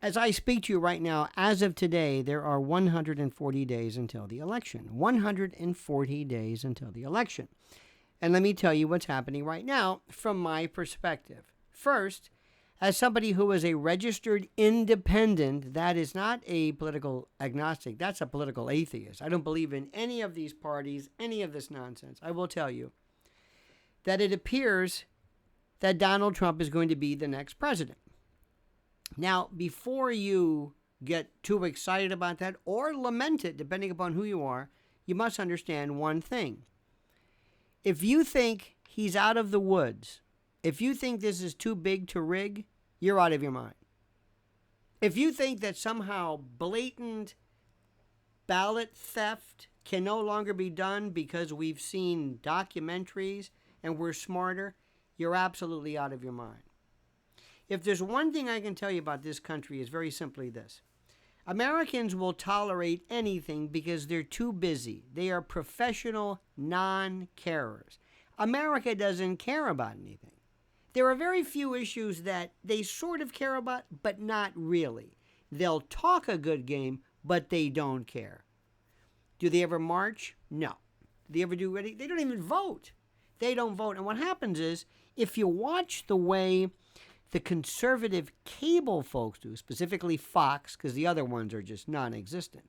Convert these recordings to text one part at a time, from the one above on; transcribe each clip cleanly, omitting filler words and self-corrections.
As I speak to you right now, as of today, there are 140 days until the election. 140 days until the election. And let me tell you what's happening right now from my perspective. First, as somebody who is a registered independent, that is not a political agnostic, that's a political atheist. I don't believe in any of these parties, any of this nonsense. I will tell you that it appears that Donald Trump is going to be the next president. Now, before you get too excited about that or lament it, depending upon who you are, you must understand one thing. If you think he's out of the woods, if you think this is too big to rig, you're out of your mind. If you think that somehow blatant ballot theft can no longer be done because we've seen documentaries and we're smarter, you're absolutely out of your mind. If there's one thing I can tell you about this country, is very simply this. Americans will tolerate anything because they're too busy. They are professional non-carers. America doesn't care about anything. There are very few issues that they sort of care about, but not really. They'll talk a good game, but they don't care. Do they ever march? No. Do they ever do anything? They don't even vote. They don't vote. And what happens is, if you watch the way the conservative cable folks do, specifically Fox, because the other ones are just non-existent,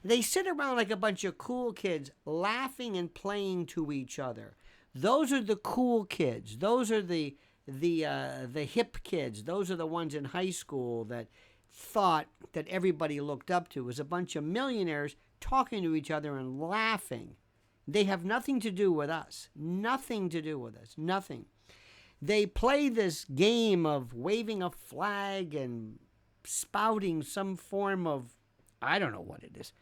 they sit around like a bunch of cool kids laughing and playing to each other. Those are the cool kids. Those are the hip kids. Those are the ones in high school that thought that everybody looked up to. It was a bunch of millionaires talking to each other and laughing. They have nothing to do with us. Nothing to do with us. Nothing. They play this game of waving a flag and spouting some form of, I don't know what it is,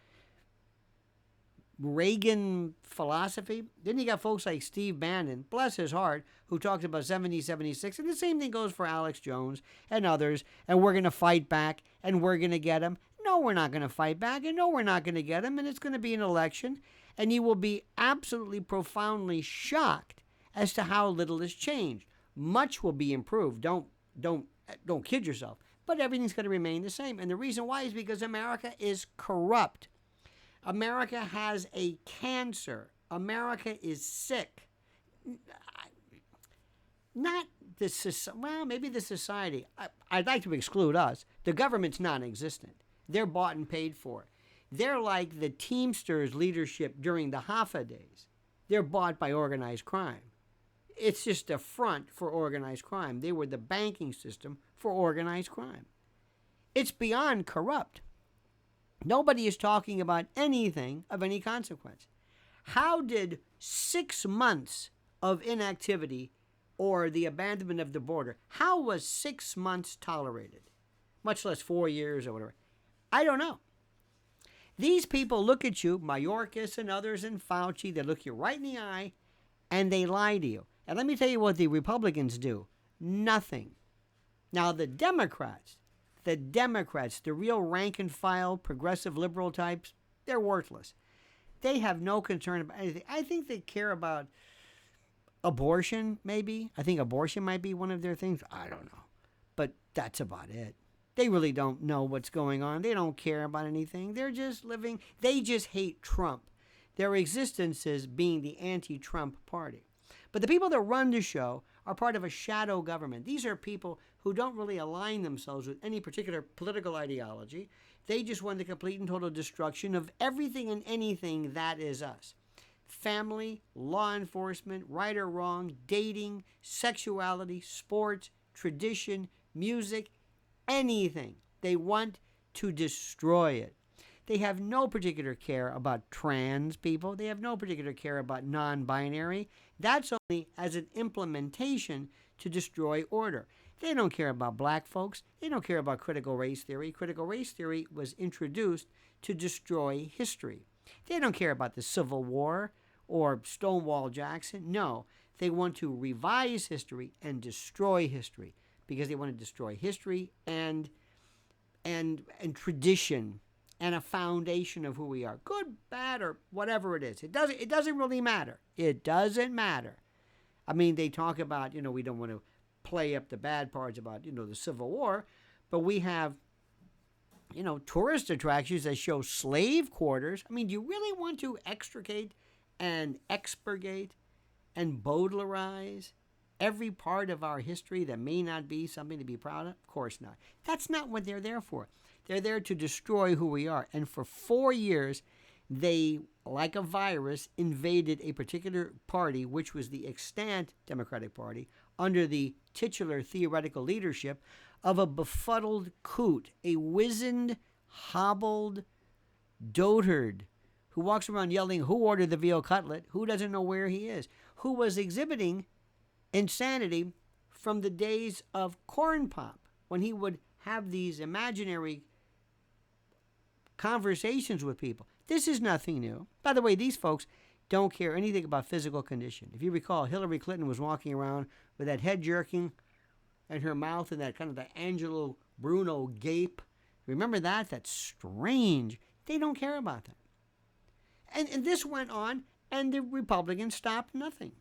Reagan philosophy. Then you got folks like Steve Bannon, bless his heart, who talks about 7076. And the same thing goes for Alex Jones and others. And we're going to fight back and we're going to get them. No, we're not going to fight back. And no, we're not going to get them. And it's going to be an election. And you will be absolutely profoundly shocked as to how little has changed. Much will be improved. Don't kid yourself. But everything's going to remain the same. And the reason why is because America is corrupt. America has a cancer. America is sick. Not the, well, maybe the society. I'd like to exclude us. The government's non-existent. They're bought and paid for. They're like the Teamsters leadership during the Hoffa days. They're bought by organized crime. It's just a front for organized crime. They were the banking system for organized crime. It's beyond corrupt. Nobody is talking about anything of any consequence. How did 6 months of inactivity or the abandonment of the border, how was 6 months tolerated? Much less 4 years or whatever. I don't know. These people look at you, Mayorkas and others and Fauci, they look you right in the eye and they lie to you. And let me tell you what the Republicans do. Nothing. Now the Democrats, the real rank and file, progressive liberal types, they're worthless. They have no concern about anything. I think they care about abortion, maybe. I think abortion might be one of their things. I don't know. But that's about it. They really don't know what's going on. They don't care about anything. They're just living. They just hate Trump. Their existence is being the anti-Trump party. But the people that run the show are part of a shadow government. These are people who don't really align themselves with any particular political ideology. They just want the complete and total destruction of everything and anything that is us. Family, law enforcement, right or wrong, dating, sexuality, sports, tradition, music, anything. They want to destroy it. They have no particular care about trans people. They have no particular care about non-binary. That's only as an implementation to destroy order. They don't care about black folks. They don't care about critical race theory. Critical race theory was introduced to destroy history. They don't care about the Civil War or Stonewall Jackson. No, they want to revise history and destroy history because they want to destroy history and tradition and a foundation of who we are. Good, bad, or whatever it is. It doesn't really matter. It doesn't matter. I mean, they talk about, we don't want to play up the bad parts about, the Civil War, But we have, tourist attractions that show slave quarters. I mean, do you really want to extricate and expurgate and Bowdlerize every part of our history that may not be something to be proud of? Of course not. That's not what they're there for. They're there to destroy who we are. And for 4 years, they, like a virus, invaded a particular party, which was the extant Democratic Party, under the titular theoretical leadership of a befuddled coot, a wizened, hobbled dotard who walks around yelling, "Who ordered the veal cutlet?" Who doesn't know where he is? Who was exhibiting insanity from the days of Corn Pop, when he would have these imaginary conversations with people. This is nothing new. By the way, these folks don't care anything about physical condition. If you recall, Hillary Clinton was walking around with that head jerking and her mouth and that kind of the Angelo Bruno gape. Remember that? That's strange. They don't care about that. And this went on, and the Republicans stopped nothing.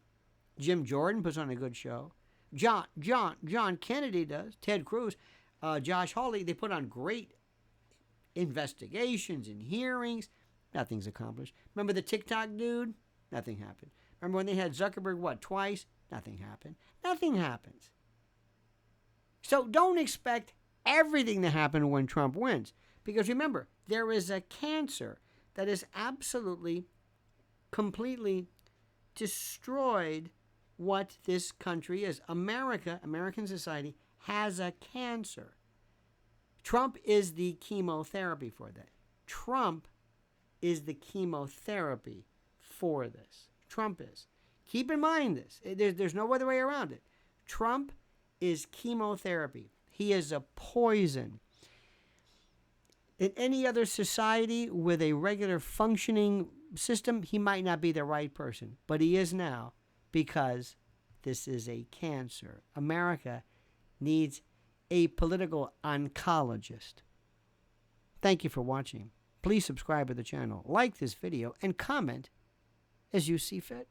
Jim Jordan puts on a good show. John Kennedy does. Ted Cruz, Josh Hawley, they put on great investigations and hearings. Nothing's accomplished. Remember the TikTok dude? Nothing happened. Remember when they had Zuckerberg, twice? Nothing happened. Nothing happens. So don't expect everything to happen when Trump wins. Because remember, there is a cancer that has absolutely, completely destroyed what this country is. American society, has a cancer. Trump is the chemotherapy for that. Trump is the chemotherapy for this. Trump is. Keep in mind this. There's no other way around it. Trump is chemotherapy. He is a poison. In any other society with a regular functioning system, he might not be the right person, but he is now, because this is a cancer. America needs a political oncologist. Thank you for watching. Please subscribe to the channel, like this video, and comment as you see fit.